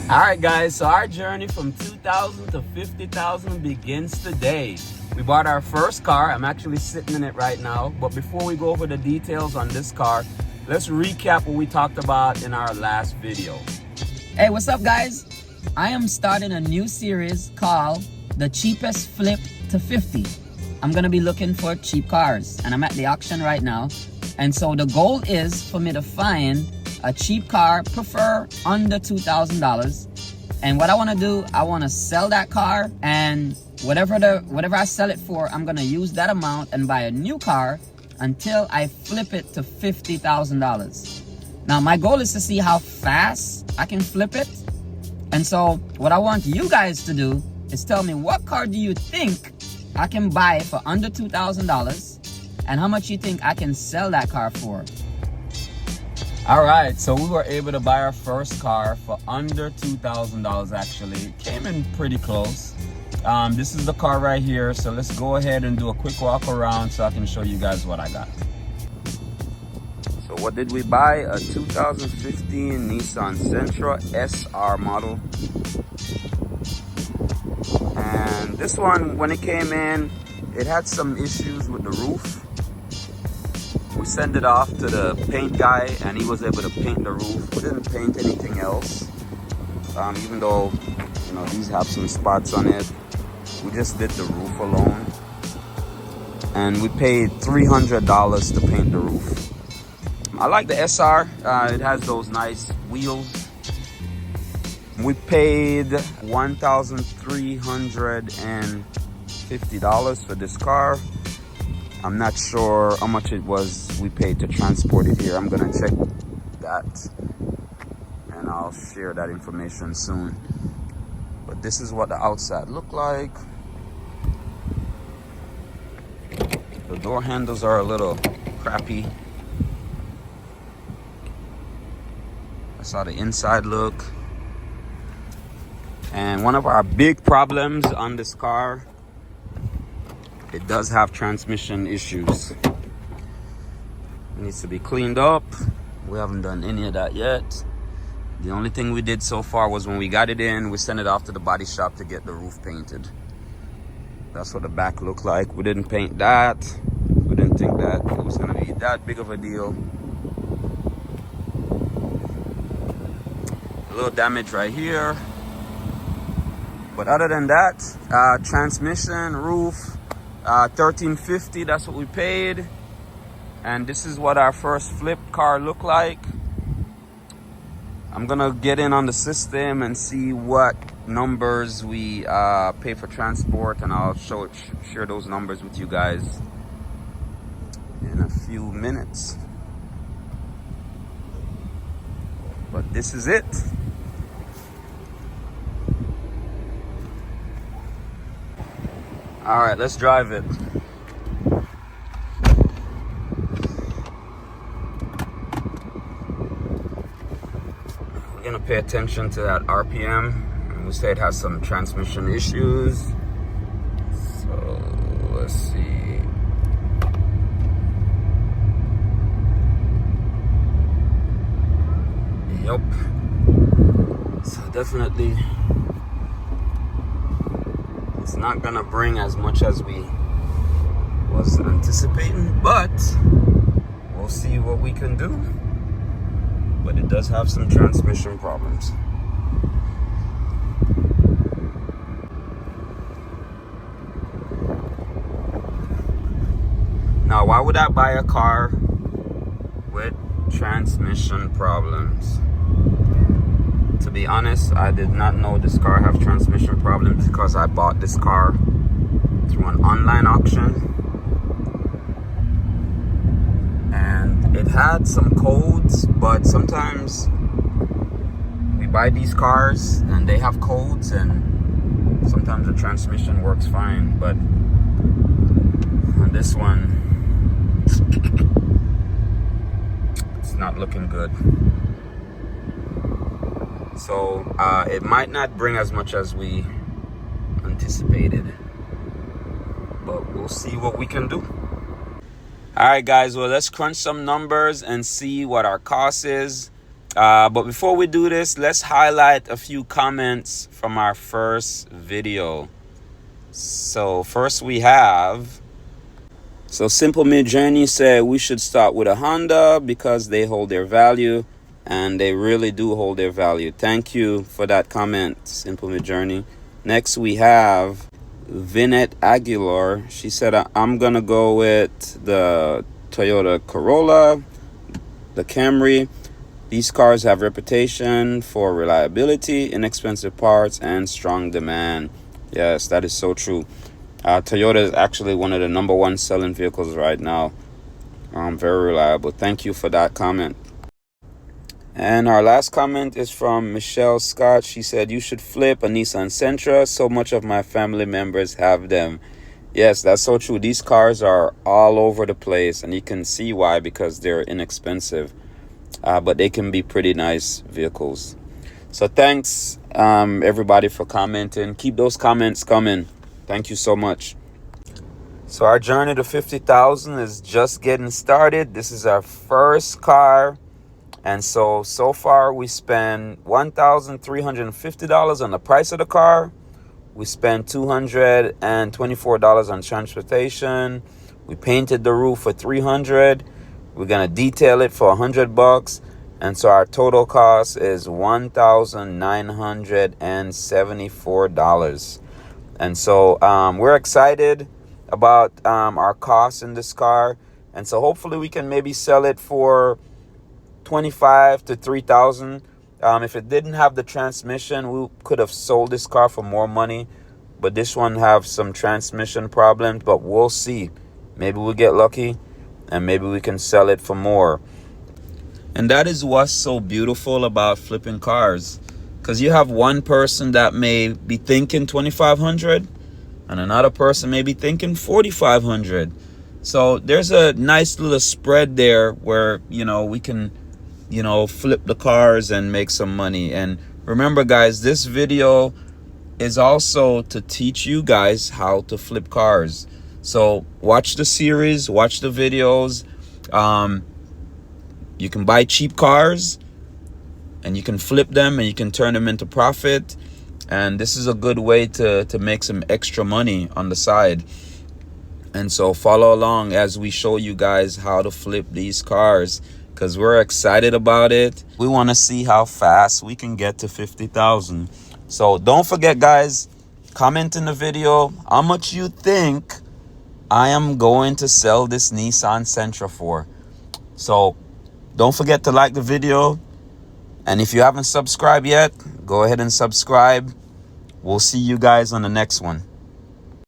All right, guys, so our journey from 2,000 to 50,000 begins today. We bought our first car. I'm actually sitting in it right now. But before we go over the details on this car, let's recap what we talked about in our last video. Hey, what's up, guys? I am starting a new series called The Cheapest Flip to 50. I'm going to be looking for cheap cars, and I'm at the auction right now. And so the goal is for me to find a cheap car, prefer under $2,000. And what I want to do, I want to sell that car, and whatever I sell it for, I'm going to use that amount and buy a new car until I flip it to $50,000. Now, my goal is to see how fast I can flip it. And so what I want you guys to do is tell me, what car do you think I can buy for under $2,000 and how much you think I can sell that car for? All right, so we were able to buy our first car for under $2,000 actually. It came in pretty close. This is the car right here, so let's go ahead and do a quick walk around so I can show you guys what I got. So what did we buy? A 2015 Nissan Sentra SR model. And this one, when it came in, it had some issues with the roof. We sent it off to the paint guy and he was able to paint the roof. We didn't paint anything else. Even though, you know, these have some spots on it. We just did the roof alone. And we paid $300 to paint the roof. I like the SR. It has those nice wheels. We paid $1,350 for this car. I'm not sure how much it was we paid to transport it here. I'm gonna check that and I'll share that information soon. But this is what the outside looked like. The door handles are a little crappy. That's how the inside look. And one of our big problems on this car, it does have transmission issues. It needs to be cleaned up. We haven't done any of that yet. The only thing we did so far was when we got it in, we sent it off to the body shop to get the roof painted. That's what the back looked like. We didn't paint that. We didn't think that it was gonna be that big of a deal. A little damage right here. But other than that, transmission, roof, $1,350, that's what we paid. And this is what our first flip car looked like. I'm gonna get in on the system and see what numbers we pay for transport, and I'll share those numbers with you guys in a few minutes. But this is it. All right, let's drive it. We're gonna pay attention to that RPM. We say it has some transmission issues. So let's see. Yep. So definitely, it's not gonna bring as much as we was anticipating, but we'll see what we can do. But it does have some transmission problems. Now, why would I buy a car with transmission problems? To be honest, I did not know this car have transmission problems because I bought this car through an online auction. And it had some codes, but sometimes we buy these cars and they have codes and sometimes the transmission works fine. But on this one, it's not looking good. So it might not bring as much as we anticipated, but we'll see what we can do. All right, guys, well, let's crunch some numbers and see what our cost is. But before we do this, let's highlight a few comments from our first video. So first we have, so Simple Mid Journey said we should start with a Honda because they hold their value, and they really do hold their value. Thank you for that comment, Simple Mid Journey. Next we have Vinette Aguilar. She said I'm gonna go with the Toyota Corolla, the Camry. These cars have reputation for reliability, inexpensive parts, and strong demand. Yes, that is so true. Toyota is actually one of the #1 selling vehicles right now. Very reliable. Thank you for that comment. And our last comment is from Michelle Scott. She said, you should flip a Nissan Sentra. So much of my family members have them. Yes, that's so true. These cars are all over the place, and you can see why, because they're inexpensive. But they can be pretty nice vehicles. So thanks, everybody, for commenting. Keep those comments coming. Thank you so much. So our journey to 50,000 is just getting started. This is our first car. And so far we spent $1,350 on the price of the car. We spent $224 on transportation. We painted the roof for $300. We're gonna detail it for $100, and so our total cost is $1,974. And so we're excited about our costs in this car, and so hopefully we can maybe sell it for $25,000 to $3,000. If it didn't have the transmission, we could have sold this car for more money, but this one have some transmission problems. But we'll see. Maybe we'll get lucky, and maybe we can sell it for more. And that is what's so beautiful about flipping cars, because you have one person that may be thinking $2,500 and another person may be thinking $4,500. So there's a nice little spread there where, we can, flip the cars and make some money. And remember, guys, this video is also to teach you guys how to flip cars. So watch the series, watch the videos. You can buy cheap cars and you can flip them and you can turn them into profit. And this is a good way to make some extra money on the side. And so follow along as we show you guys how to flip these cars, because we're excited about it. We want to see how fast we can get to 50,000. So don't forget, guys, comment in the video how much you think I am going to sell this Nissan Sentra for. So don't forget to like the video. And if you haven't subscribed yet, go ahead and subscribe. We'll see you guys on the next one.